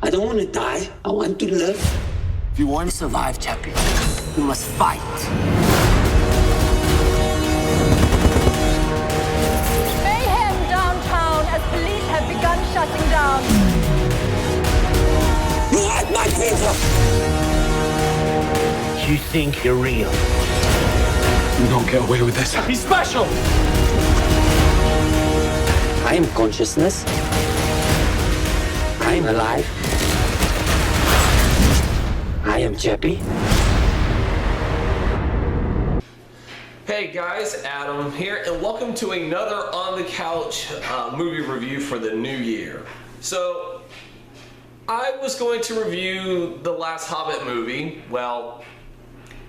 I don't want to die. I want to live. If you want to survive, Chappie, you must fight. Mayhem downtown as police have begun shutting down. You hurt my people. You think you're real? You don't get away with this. He's special! I am consciousness. I am alive. I am Chappie. Hey guys, Adam here, and welcome to another On the Couch movie review for the new year. So, I was going to review the last Hobbit movie.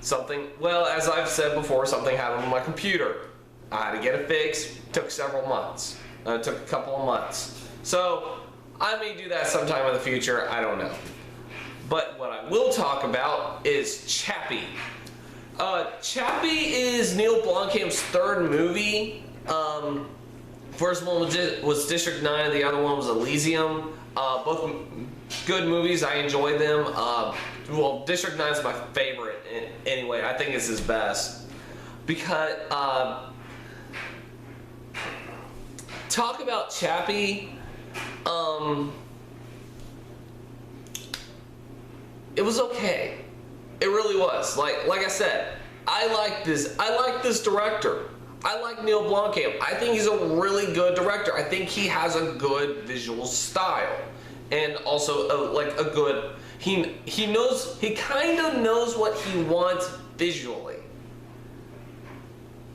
As I've said before, something happened with my computer. I had to get it fixed. Took several months. It took a couple of months. So, I may do that sometime in the future. I don't know. But what I will talk about is Chappie. Chappie is Neil Blomkamp's third movie. First one was District 9, the other one was Elysium. Both good movies, I enjoy them. District 9 is my favorite anyway. I think it's his best. Because, talk about Chappie, it was okay. It really was. Like I said, I like this director. I like Neil Blomkamp. I think he's a really good director. I think he has a good visual style, and also a good. He kind of knows what he wants visually.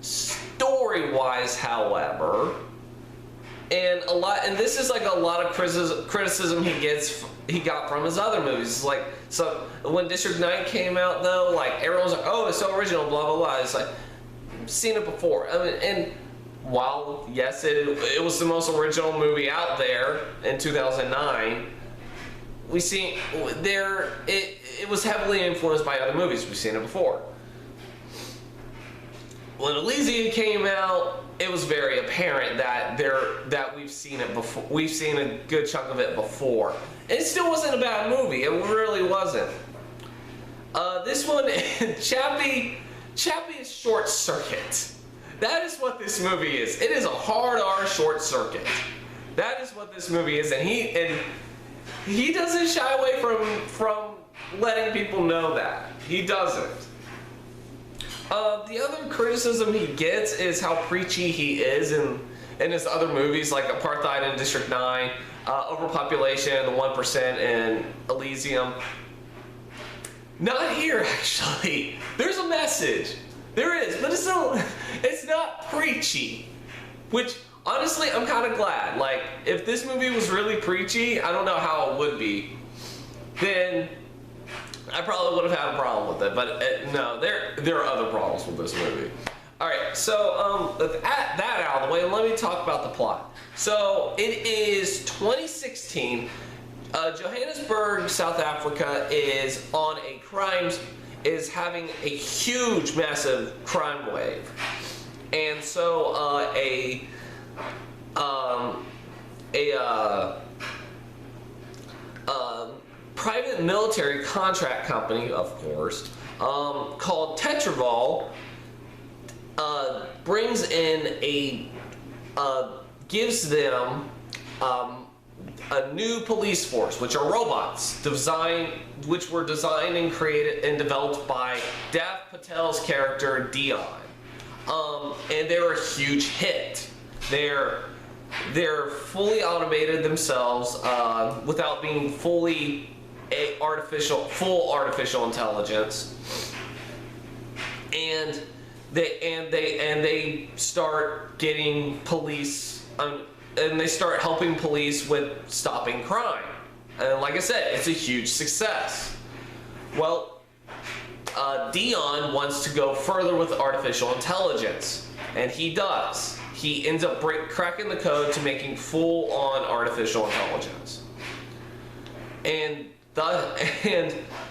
Story-wise, however, and this is like a lot of criticism he got from his other movies. So when District 9 came out, though, everyone's like, oh, it's so original, blah blah blah. It's like, I've seen it before. I mean, and while yes, it was the most original movie out there in 2009, it was heavily influenced by other movies. We've seen it before. When Elysium came out, it was very apparent that we've seen it before. We've seen a good chunk of it before. It still wasn't a bad movie. It really wasn't. This one, Chappie is Short Circuit. That is what this movie is. It is a hard R Short Circuit. That is what this movie is, and he doesn't shy away from letting people know that. He doesn't. The other criticism he gets is how preachy he is in his other movies, like Apartheid in District 9, Overpopulation, The 1%, and Elysium. Not here, actually. There's a message. There is, but it's not preachy. Which, honestly, I'm kind of glad. If this movie was really preachy, I don't know how it would be, then I probably would have had a problem with it, but no, there are other problems with this movie. Alright, so with that out of the way, let me talk about the plot. So, it is 2016. Johannesburg, South Africa is having a huge, massive crime wave. And so, private military contract company, of course, called Tetraval, brings in gives them a new police force, which are robots, which were designed and created and developed by Dev Patel's character Dion, and they're a huge hit. They're fully automated themselves, without being full artificial intelligence, and they start getting police, and they start helping police with stopping crime. And like I said, it's a huge success. Well, Dion wants to go further with artificial intelligence, and he does. He ends up cracking the code to making full-on artificial intelligence. And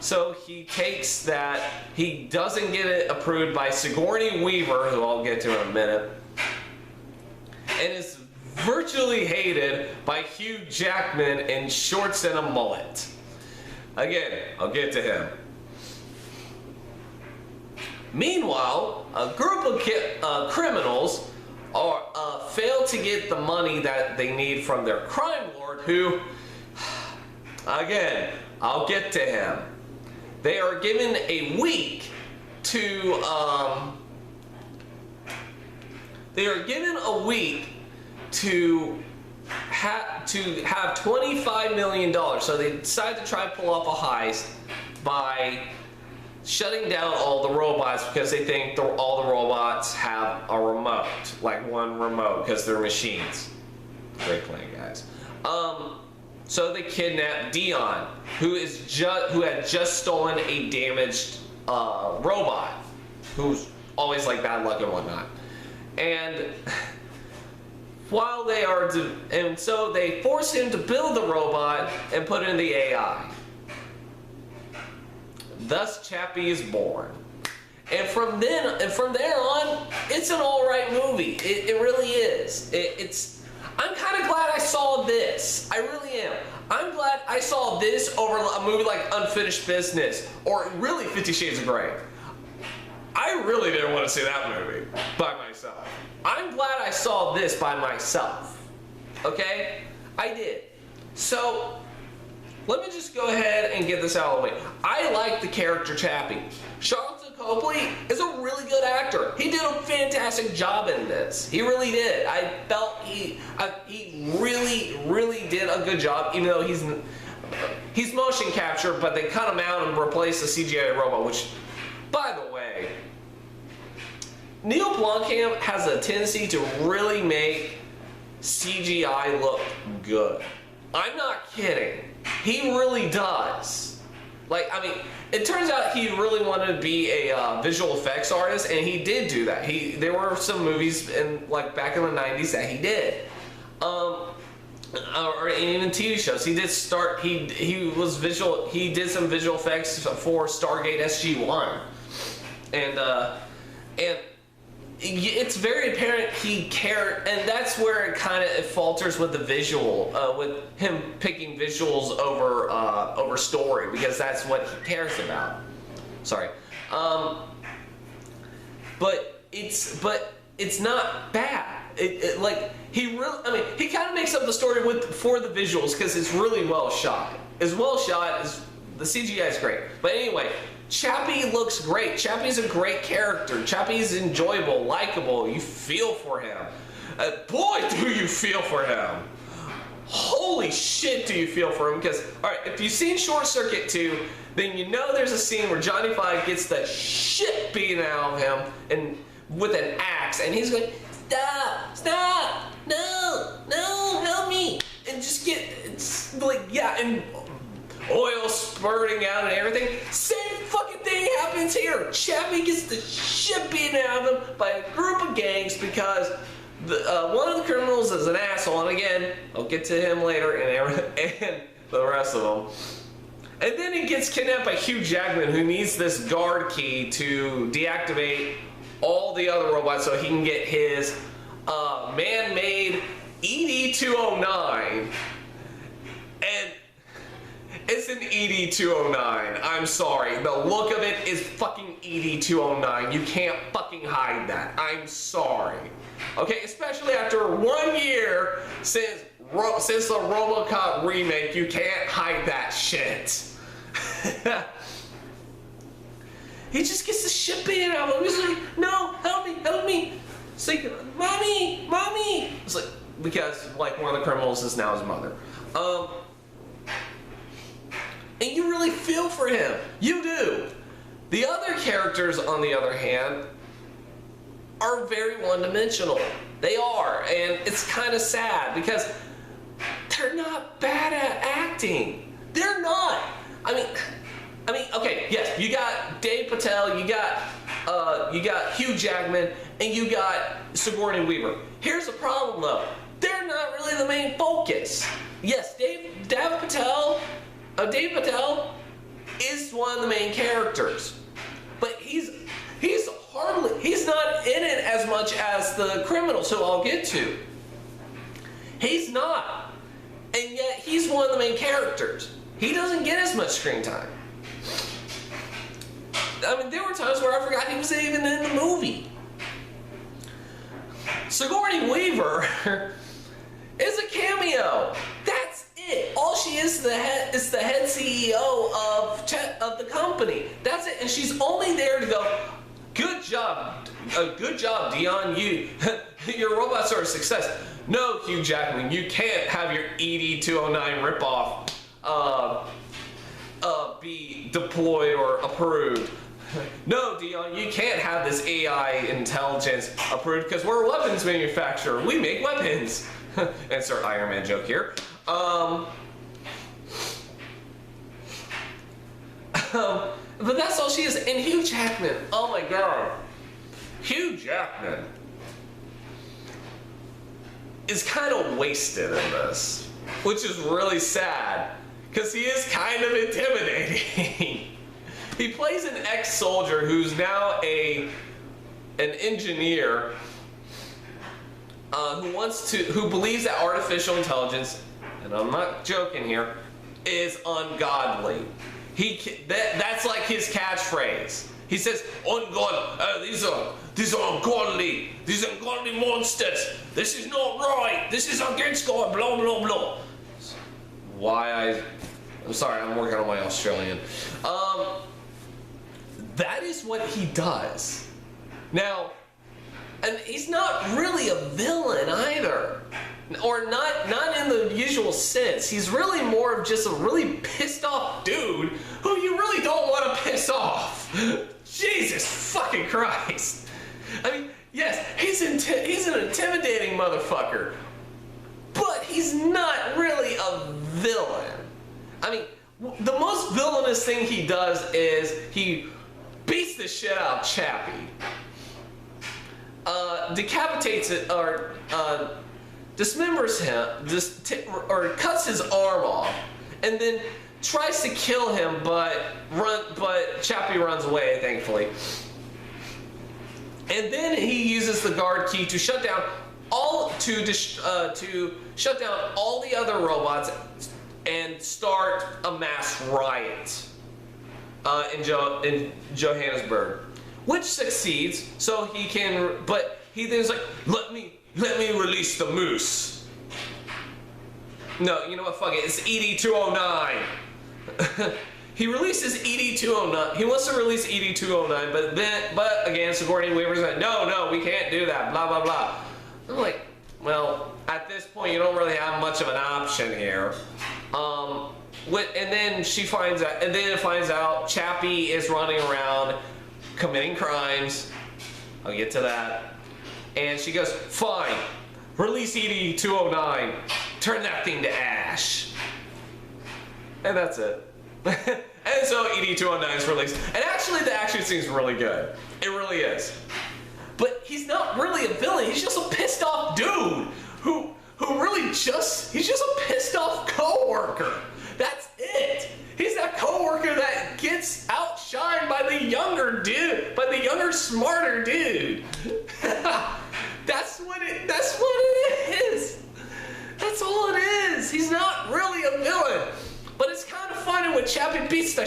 so he takes that, he doesn't get it approved by Sigourney Weaver, who I'll get to in a minute, and is virtually hated by Hugh Jackman in shorts and a mullet. Again, I'll get to him. Meanwhile, a group of criminals fail to get the money that they need from their crime lord, who, again, I'll get to him. They are given a week to have $25 million. So they decide to try to pull off a heist by shutting down all the robots because they think all the robots have a remote, like one remote, because they're machines. Great plan, guys. So they kidnap Dion, who had just stolen a damaged robot, who's always like bad luck and whatnot. And so they force him to build the robot and put in the AI. Thus, Chappie is born. And from there on, it's an alright movie. It really is. I'm kind of glad I saw this. I really am. I'm glad I saw this over a movie like Unfinished Business, or really 50 Shades of Grey. I really didn't want to see that movie by myself. I'm glad I saw this by myself. Okay? I did. So, let me just go ahead and get this out of the way. I like the character Chappie. Charlton Copley is a really good actor. He did a fantastic job in this. He really did. I felt he really, really did a good job, even though he's motion capture, but they cut him out and replaced the CGI robot, which, by the way, Neil Blomkamp has a tendency to really make CGI look good. I'm not kidding. He really does. Like, I mean, it turns out he really wanted to be a visual effects artist, and he did do that. There were some movies back in the 90s that he did. Or even TV shows. He did start. He did some visual effects for Stargate SG-1, and it's very apparent he cared, and that's where it falters with the visual, with him picking visuals over story, because that's what he cares about. Sorry, but it's not bad. He kind of makes up the story for the visuals because it's really well shot. It's well shot. The CGI is great. But anyway, Chappie looks great. Chappie's a great character. Chappie's enjoyable, likable. You feel for him. Boy, do you feel for him. Holy shit, do you feel for him. Because, alright, if you've seen Short Circuit 2, then you know there's a scene where Johnny Five gets the shit beaten out of him and with an axe. And he's going, stop, no, help me. And just and oil spurting out and everything. Same fucking thing happens here. Chappie gets the shit beaten out of him by a group of gangs because one of the criminals is an asshole. And again, I'll get to him later and the rest of them. And then he gets kidnapped by Hugh Jackman, who needs this guard key to deactivate all the other robots so he can get his man-made ED-209. And it's an ED-209. I'm sorry. The look of it is fucking ED-209. You can't fucking hide that. I'm sorry. Okay, especially after 1 year since the RoboCop remake, you can't hide that shit. He just gets the shit beaten out of him. He's like, no, help me. It's like, mommy. It's like, because one of the criminals is now his mother. And you really feel for him. You do. The other characters, on the other hand, are very one-dimensional. They are, and it's kind of sad because they're not bad at acting. They're not. I mean, okay, yes, you got Dave Patel, you got Hugh Jackman, and you got Sigourney Weaver. Here's the problem, though. They're not really the main focus. Yes, Dave Patel is one of the main characters, but he's not in it as much as the criminals, who I'll get to. He's not, and yet he's one of the main characters. he doesn't get as much screen time. I mean, there were times where I forgot he was even in the movie. Sigourney Weaver is a cameo. That's it. All she is the head CEO of the company. That's it. And she's only there to go, good job, Dion. Your robots are a success. No, Hugh Jackman, you can't have your ED-209 ripoff be deployed or approved. No, Dion, you can't have this AI intelligence approved because we're a weapons manufacturer. We make weapons. Insert Iron Man joke here. But that's all she is. And Hugh Jackman, oh my god. Hugh Jackman is kind of wasted in this, which is really sad because he is kind of intimidating. He plays an ex-soldier who's now an engineer who believes that artificial intelligence, and I'm not joking here, is ungodly. That's like his catchphrase. He says, "Ungodly. These are ungodly. These ungodly monsters. This is not right. This is against God. Blah blah blah." I'm sorry. I'm working on my Australian. That is what he does. Now, and he's not really a villain either. Or not in the usual sense. He's really more of just a really pissed off dude who you really don't want to piss off. Jesus fucking Christ. I mean, yes, he's an intimidating motherfucker. But he's not really a villain. I mean, the most villainous thing he does is he beats the shit out of Chappie. Decapitates it, or dismembers him, or cuts his arm off, and then tries to kill him, but Chappie runs away, thankfully. And then he uses the guard key to shut down all the other robots and start a mass riot in Johannesburg, which succeeds. So he can, but he then's like, let me release the moose. No, you know what? Fuck it. It's ED-209. He releases ED-209. He wants to release ED-209, but again, Sigourney Weaver's like, no, we can't do that. Blah blah blah. I'm like, well, at this point, you don't really have much of an option here. And then she finds out, Chappie is running around committing crimes. I'll get to that. And she goes, fine, release ED-209, turn that thing to ash. And that's it. And so ED-209 is released. And actually the action scene's really good. It really is. But he's not really a villain, he's just a pissed off dude who he's just a pissed off coworker. That's it. He's that coworker that gets outshined by the younger dude, by the younger, smarter dude. That's what it is. That's all it is. He's not really a villain. But it's kind of funny when Chappie beats the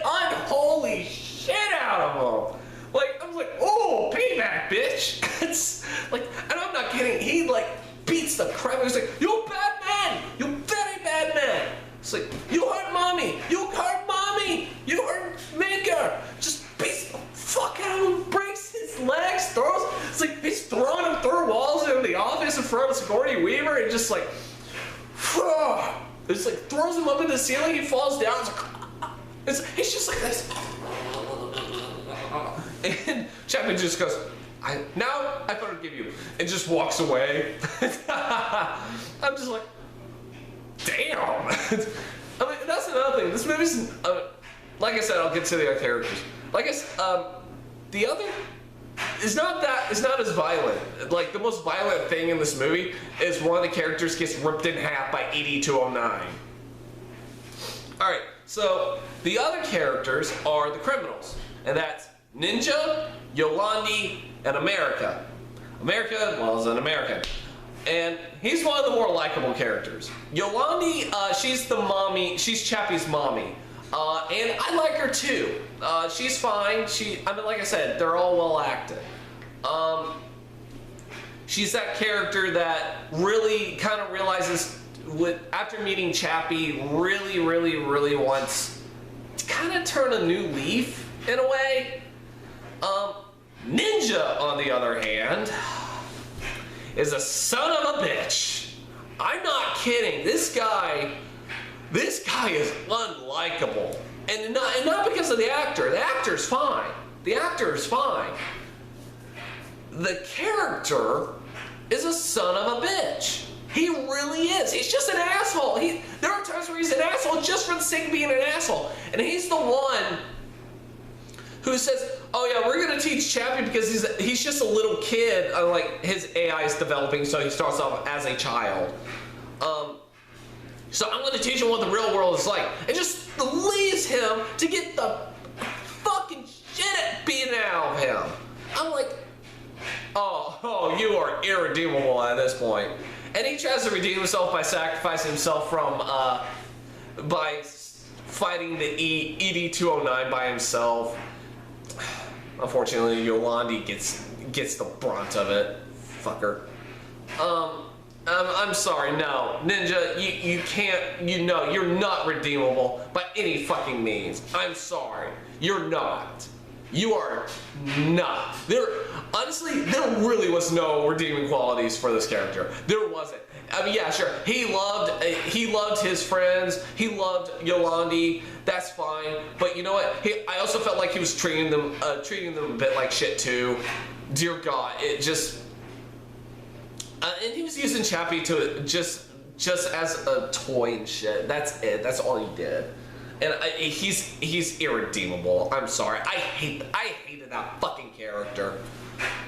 unholy shit out of him. Like, I was like, oh, payback, bitch. It's like, and I'm not kidding. He like beats the crap. He's like, you bad man. You very bad man. It's like, you hurt mommy. You hurt mommy. You hurt Maker. Just beats the fuck out of him. Breaks his legs. It's like he's throwing him through walls in the office in front of Sigourney Weaver and just like, it's like throws him up in the ceiling. He falls down. He's just like this. And Chapman just goes, now I forgive you, and just walks away. I'm just like, damn. I mean, that's another thing. This movie's, like I said, I'll get to the other characters. Like I said, the other is not as violent. Like, the most violent thing in this movie is one of the characters gets ripped in half by ED-209. Alright, so the other characters are the criminals, and that's Ninja, Yolandi, and America. America, well, is an American. And he's one of the more likable characters. Yolandi, she's the mommy. She's Chappie's mommy. And I like her too. She's fine. I mean, like I said, they're all well acted. She's that character that really kind of realizes, after meeting Chappie, really wants to kind of turn a new leaf in a way. Ninja, on the other hand, is a son of a bitch. I'm not kidding. This guy is unlikable, and not because of the actor. The actor's fine. The actor is fine. The character is a son of a bitch. He really is. He's just an asshole. There are times where he's an asshole just for the sake of being an asshole, and he's the one who says, "Oh yeah, we're gonna teach Chappie because he's just a little kid. Like his AI is developing, so he starts off as a child. So I'm gonna teach him what the real world is like," and just leaves him to get the fucking shit beaten out of him. I'm like, oh, you are irredeemable at this point. And he tries to redeem himself by sacrificing himself by fighting the ED-209 by himself. Unfortunately, Yolandi gets the brunt of it. Fucker. I'm sorry, no. Ninja, you can't, you're not redeemable by any fucking means. I'm sorry. You're not. You are not. Honestly, there really was no redeeming qualities for this character. There wasn't. I mean, yeah, sure. He loved his friends. He loved Yolandi. That's fine. But you know what? I also felt like he was treating them a bit like shit too. Dear God, it just. And he was using Chappie to just as a toy and shit. That's it. That's all he did. And he's irredeemable. I'm sorry. I hated that fucking character.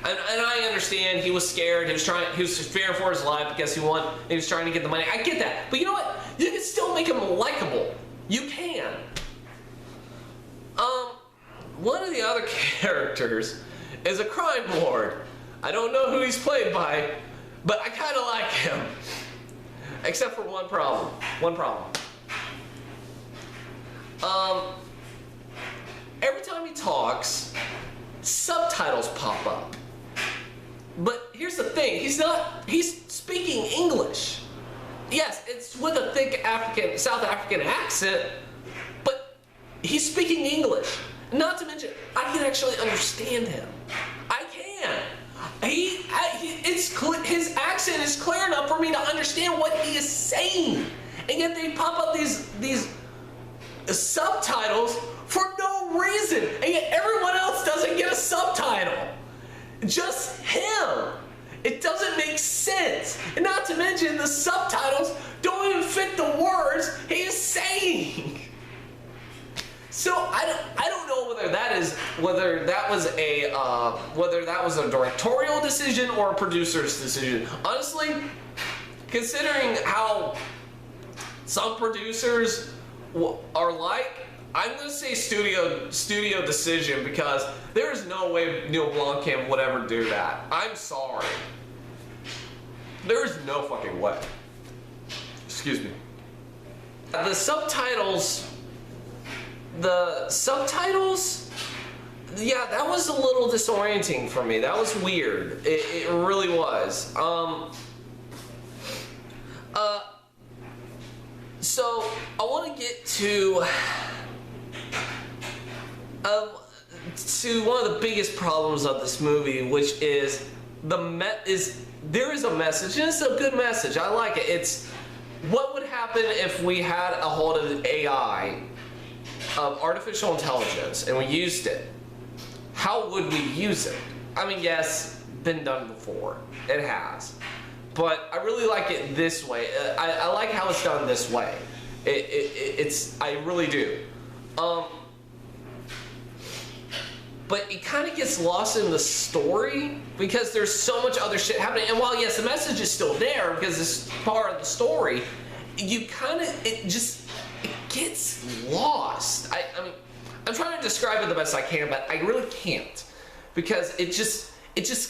And I understand he was scared. He was fearing for his life because he was trying to get the money. I get that. But you know what? You can still make him likable. You can. One of the other characters is a crime lord. I don't know who he's played by, but I kind of like him. Except for one problem. Every time he talks, subtitles pop up. But here's the thing, he's speaking English. Yes, it's with a thick South African accent, but he's speaking English. Not to mention, I can actually understand him. I can. His accent is clear enough for me to understand what he is saying. And yet they pop up these subtitles for no reason, and yet everyone else doesn't get a subtitle. Just him. It doesn't make sense. And not to mention the subtitles don't even fit the words he is saying. So I don't know whether that was a directorial decision or a producer's decision. Honestly, considering how some producers are like, I'm gonna say studio decision, because there is no way Neil Blomkamp would ever do that. I'm sorry. There is no fucking way. Excuse me. The subtitles, yeah, that was a little disorienting for me. That was weird. It really was. So I want to get to one of the biggest problems of this movie, which is there is a message, and it's a good message. I like it. It's what would happen if we had a hold of AI, of artificial intelligence, and we used it. How would we use it? I mean, yes, been done before. It has. But I really like it this way. I like how it's done this way. I really do. But it kind of gets lost in the story because there's so much other shit happening. And while yes, the message is still there because it's part of the story, it gets lost. I mean, I'm trying to describe it the best I can, but I really can't, because it just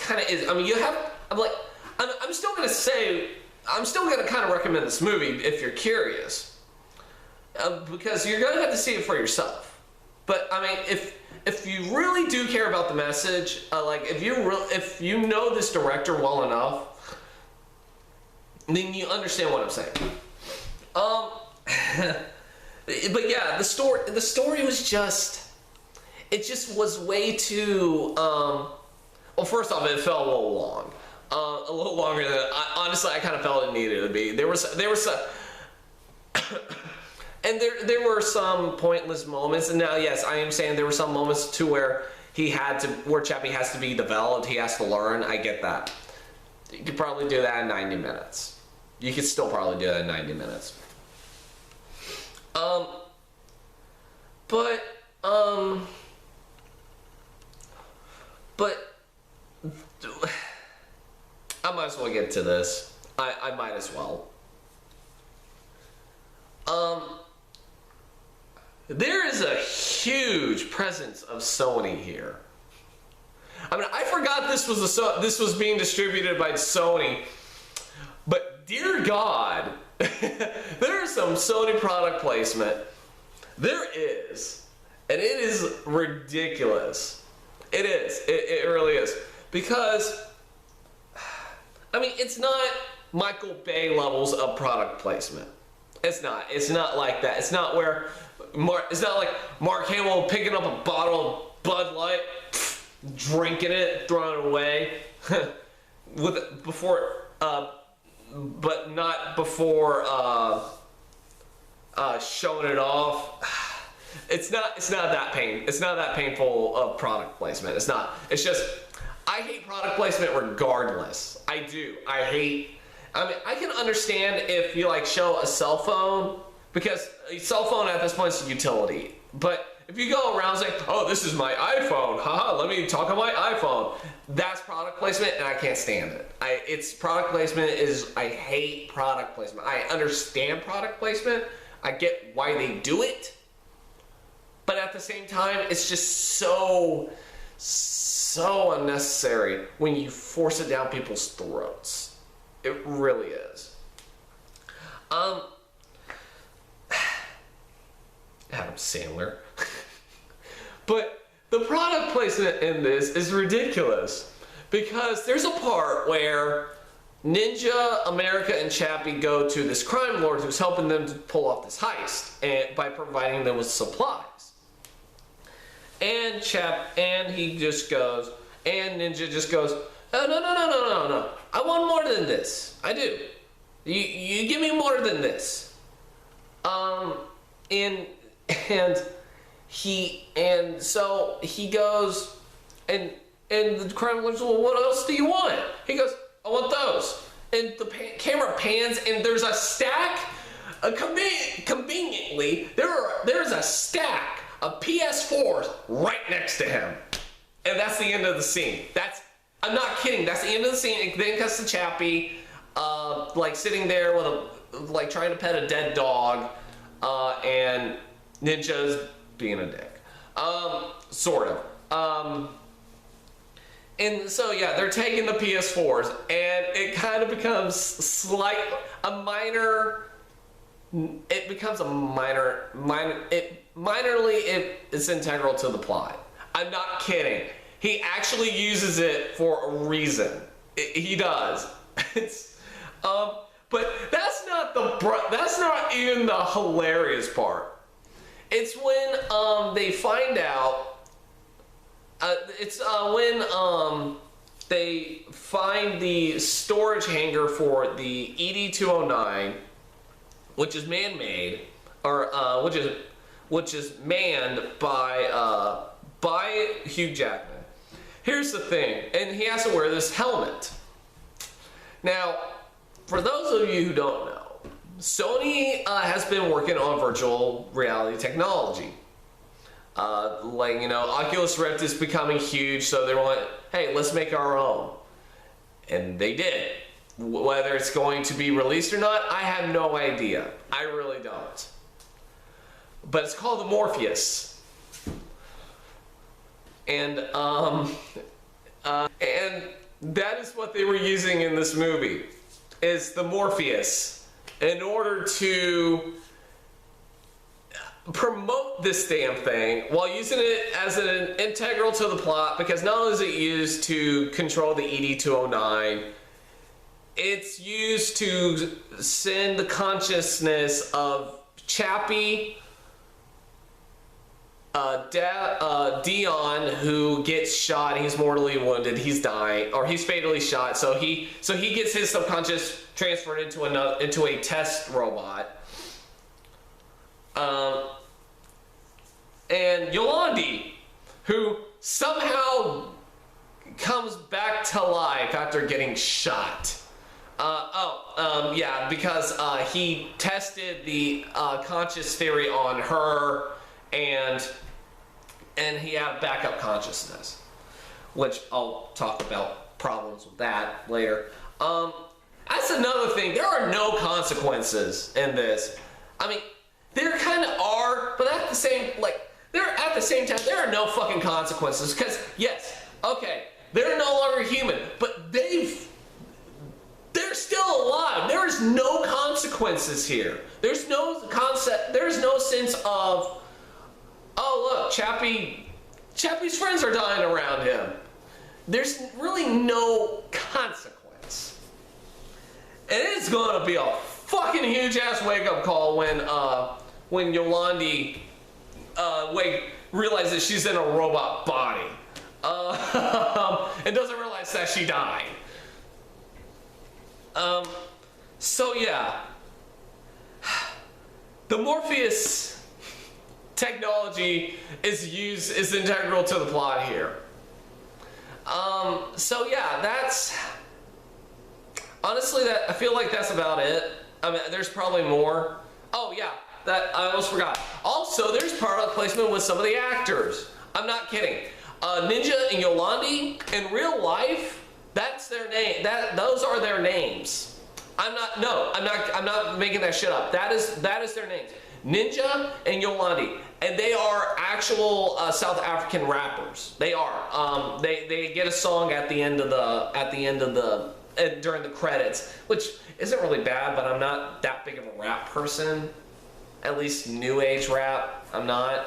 kind of is. I mean, I'm still gonna say, I'm still gonna kind of recommend this movie if you're curious, because you're gonna have to see it for yourself. But I mean, if you really do care about the message, like if you know this director well enough, then you understand what I'm saying. But yeah, the story was just, it just was way too. Well, first off, it felt a little long. A little longer than honestly I kind of felt it needed to be. There was some, and there were some pointless moments. And now, yes, I am saying there were some moments to where Chappie has to be developed. He has to learn. I get that. You could probably do that in 90 minutes. You could still probably do that in 90 minutes. But I might as well get to this. I might as well. There is a huge presence of Sony here. I mean, I forgot this was being distributed by Sony, but dear God, there is some Sony product placement. There is, and it is ridiculous. It is. It really is, because I mean, it's not Michael Bay levels of product placement. It's not. It's not like that. It's not where it's not like Mark Hamill picking up a bottle of Bud Light, drinking it, throwing it away, but not before showing it off. It's not that painful of product placement. It's not. It's just, I hate product placement regardless. I do. I mean, I can understand if you like show a cell phone, because a cell phone at this point is a utility. But if you go around saying, oh, this is my iPhone, haha, let me talk on my iPhone, that's product placement, and I can't stand it. It's product placement is, I hate product placement. I understand product placement. I get why they do it. But at the same time, it's just so unnecessary when you force it down people's throats. It really is. Adam Sandler. But the product placement in this is ridiculous, because there's a part where Ninja, America, and Chappie go to this crime lord who's helping them to pull off this heist by providing them with supplies. And he just goes, and Ninja just goes, oh, no. I want more than this. I do. You give me more than this. So he goes, and the crime lord goes, well, what else do you want? He goes, I want those. And the camera pans, and there's a stack. Conveniently, there's a stack of PS4s right next to him, and that's the end of the scene. I'm not kidding. That's the end of the scene. It then cuts to Chappie, like sitting there with trying to pet a dead dog, and Ninja's being a dick, sort of. And so yeah, they're taking the PS4s, and it kind of becomes it's integral to the plot. I'm not kidding. He actually uses it for a reason. He does. But that's not even the hilarious part. It's when they find out. When they find the storage hangar for the ED-209, which is man-made, or which is manned by Hugh Jackman. Here's the thing, and he has to wear this helmet. Now, for those of you who don't know, Sony has been working on virtual reality technology. Oculus Rift is becoming huge, so they're like, hey, let's make our own. And they did. Whether it's going to be released or not, I have no idea. I really don't. But it's called the Morpheus. That is what they were using in this movie, is the Morpheus, in order to promote this damn thing while using it as an integral to the plot, because not only is it used to control the ED-209, it's used to send the consciousness of Chappie, Dion, who gets shot. He's mortally wounded. He's dying, or he's fatally shot. So he gets his subconscious transferred into a test robot. And Yolandi, who somehow comes back to life after getting shot. Yeah, because he tested the conscious theory on her, and he had backup consciousness, which I'll talk about problems with that later. That's another thing. There are no consequences in this. I mean, there kind of are, but at the same time, there are no fucking consequences. Because yes, okay, they're no longer human, but they're still alive. There is no consequences here. There's no concept. There's no sense of, oh look, Chappie's friends are dying around him. There's really no consequence. And it's gonna be a fucking huge ass wake up call when Yolandi realizes she's in a robot body and doesn't realize that she died. So yeah, the Morpheus technology is integral to the plot here. So yeah, that's honestly I feel like that's about it. I mean, there's probably more. Oh yeah, that I almost forgot. Also, there's product placement with some of the actors. I'm not kidding. Ninja and Yolandi in real life, that's their name. Those are their names. I'm not making that shit up. That is their names. Ninja and Yolandi, and they are actual South African rappers. They are. They get a song at the end of the during the credits, which isn't really bad, but I'm not that big of a rap person. At least new age rap, I'm not.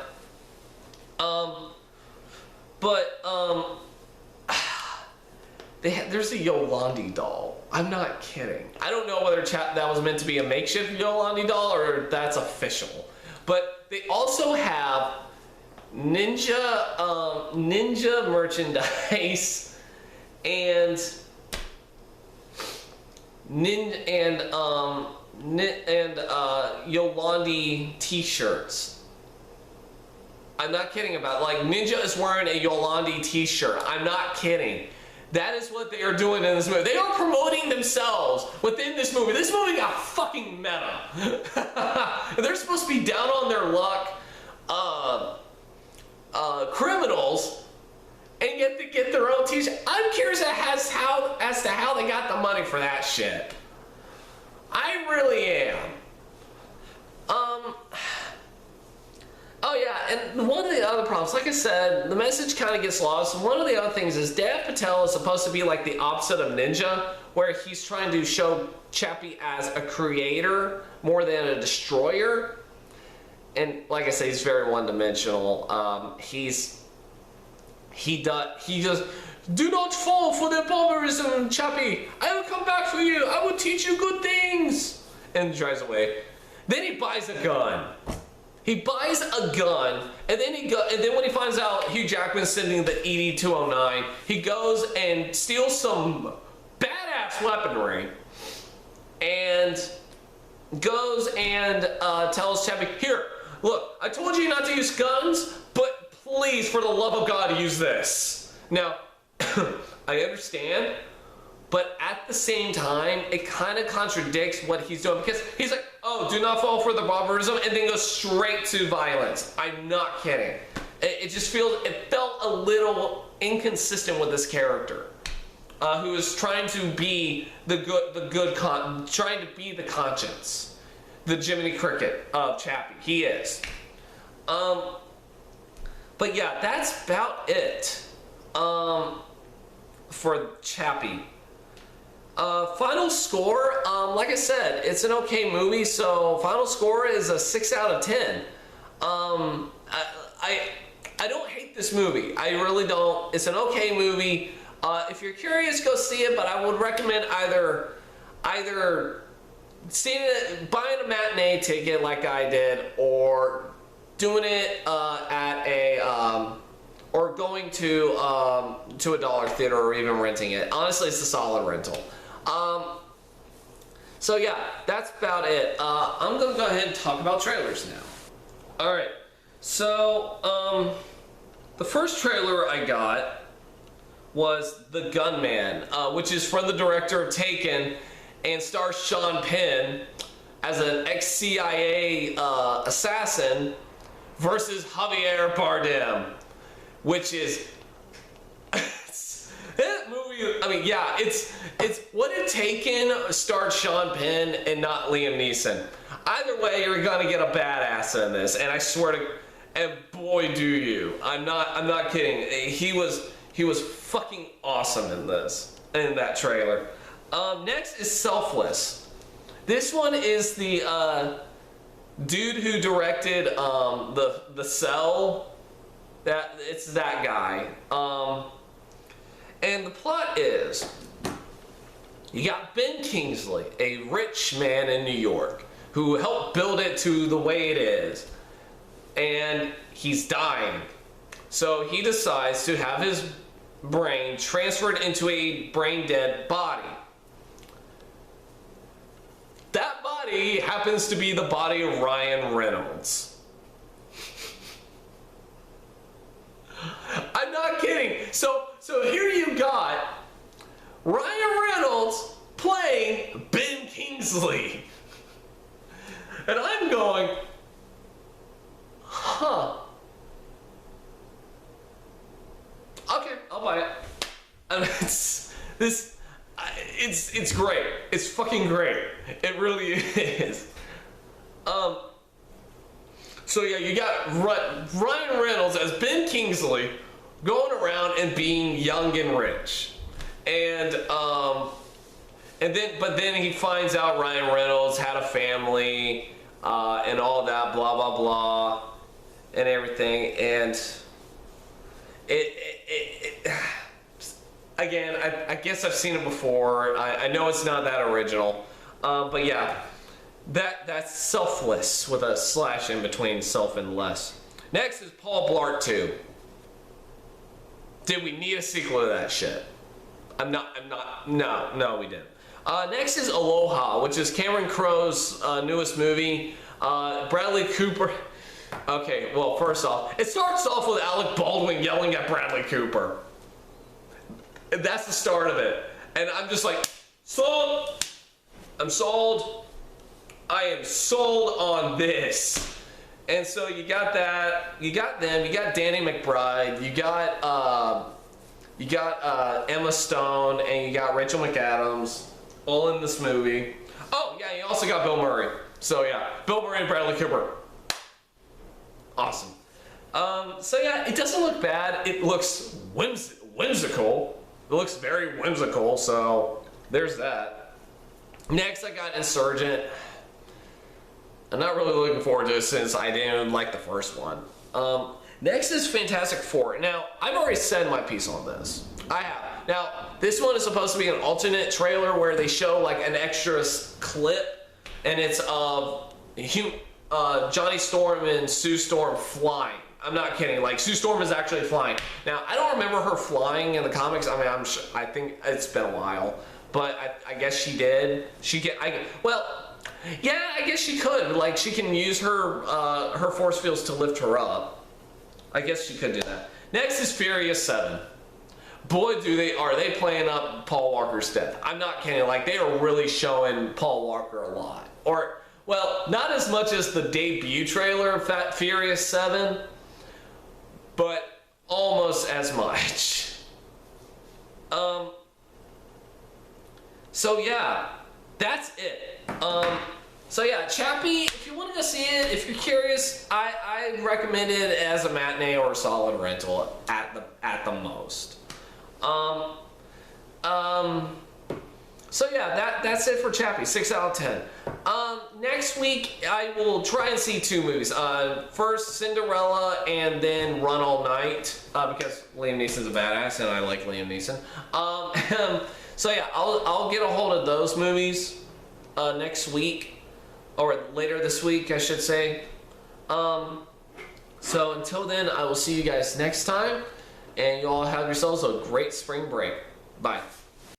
There's a Yolandi doll. I'm not kidding. I don't know whether that was meant to be a makeshift Yolandi doll or that's official. But they also have ninja merchandise and Yolandi t-shirts. I'm not kidding about it. Like, Ninja is wearing a Yolandi t-shirt. I'm not kidding. That is what they are doing in this movie. They are promoting themselves within this movie. This movie got fucking meta. They're supposed to be down on their luck criminals, and yet they get their own t-shirt. I'm curious as to how they got the money for that shit. I really am. Oh yeah, and one of the other problems, like I said, the message kind of gets lost. One of the other things is Dev Patel is supposed to be like the opposite of Ninja, where he's trying to show Chappie as a creator more than a destroyer. And like I say, he's very one-dimensional. He just, do not fall for their barbarism, Chappie. I will come back for you. I will teach you good things. And drives away. Then he buys a gun. He buys a gun, and then when he finds out Hugh Jackman's sending the ED-209, he goes and steals some badass weaponry, and goes and tells Chappie, here, look, I told you not to use guns, but please, for the love of God, use this. Now, I understand, but at the same time, it kind of contradicts what he's doing, because he's like, oh, do not fall for the barbarism, and then goes straight to violence. I'm not kidding. It felt a little inconsistent with this character, who is trying to be trying to be the conscience, the Jiminy Cricket of Chappie. He is. But yeah, that's about it. for Chappie. Final score, like I said, it's an okay movie, so final score is a 6 out of 10. I don't hate this movie. I really don't. It's an okay movie. If you're curious, go see it, but I would recommend either seeing it, buying a matinee ticket like I did, or doing it at a or going to a dollar theater, or even renting it. Honestly, it's a solid rental. So yeah, that's about it. I'm gonna go ahead and talk about trailers now. All right. So the first trailer I got was The Gunman, which is from the director of Taken and stars Sean Penn as an ex-CIA assassin versus Javier Bardem, which is that movie. I mean, yeah, it's what if Taken starred Sean Penn and not Liam Neeson. Either way, you're gonna get a badass in this, and I swear to, and boy, do you! I'm not kidding. He was fucking awesome in that trailer. Next is Selfless. This one is the dude who directed the Cell. It's that guy. And the plot is, you got Ben Kingsley, a rich man in New York, who helped build it to the way it is, and he's dying. So he decides to have his brain transferred into a brain-dead body. That body happens to be the body of Ryan Reynolds. I'm not kidding. So here you got Ryan Reynolds playing Ben Kingsley. And I'm going, huh. Okay, I'll buy it. And it's great. It's fucking great. It really is. So yeah, you got Ryan Reynolds as Ben Kingsley going around and being young and rich, and then he finds out Ryan Reynolds had a family and all that, blah blah blah, and everything, and it again, I guess I've seen it before. I know it's not that original, but yeah. That's Selfless with a slash in between self and less. Next is Paul Blart 2. Did we need a sequel to that shit? No, we didn't. Next is Aloha, which is Cameron Crowe's newest movie. Bradley Cooper. Okay, well, first off, it starts off with Alec Baldwin yelling at Bradley Cooper. That's the start of it. And I'm just like, sold. I'm sold. I am sold on this. And so you got that, you got them, you got Danny McBride, you got Emma Stone, and you got Rachel McAdams, all in this movie. Oh yeah, you also got Bill Murray. So yeah, Bill Murray and Bradley Cooper. Awesome. So yeah, it doesn't look bad. It looks whimsical. It looks very whimsical, so there's that. Next I got Insurgent. I'm not really looking forward to it since I didn't even like the first one. Next is Fantastic Four. Now, I've already said my piece on this. I have. Now, this one is supposed to be an alternate trailer where they show like an extra clip, and it's of Johnny Storm and Sue Storm flying. I'm not kidding. Like, Sue Storm is actually flying. Now, I don't remember her flying in the comics. I mean, I think it's been a while, but I guess she did. Yeah, I guess she could. Like, she can use her force fields to lift her up. I guess she could do that. Next is Furious 7. Boy, are they playing up Paul Walker's death. I'm not kidding. Like, they are really showing Paul Walker a lot. Or, well, not as much as the debut trailer of Furious 7, but almost as much. So yeah, that's it. So yeah, Chappie, if you want to go see it, if you're curious, I recommend it as a matinee or a solid rental at the most. So yeah, that's it for Chappie. 6 out of 10. Next week I will try and see 2 movies. First Cinderella and then Run All Night, because Liam Neeson's a badass and I like Liam Neeson. So yeah, I'll get a hold of those movies next week, or later this week, I should say. So until then, I will see you guys next time, and you all have yourselves a great spring break. Bye.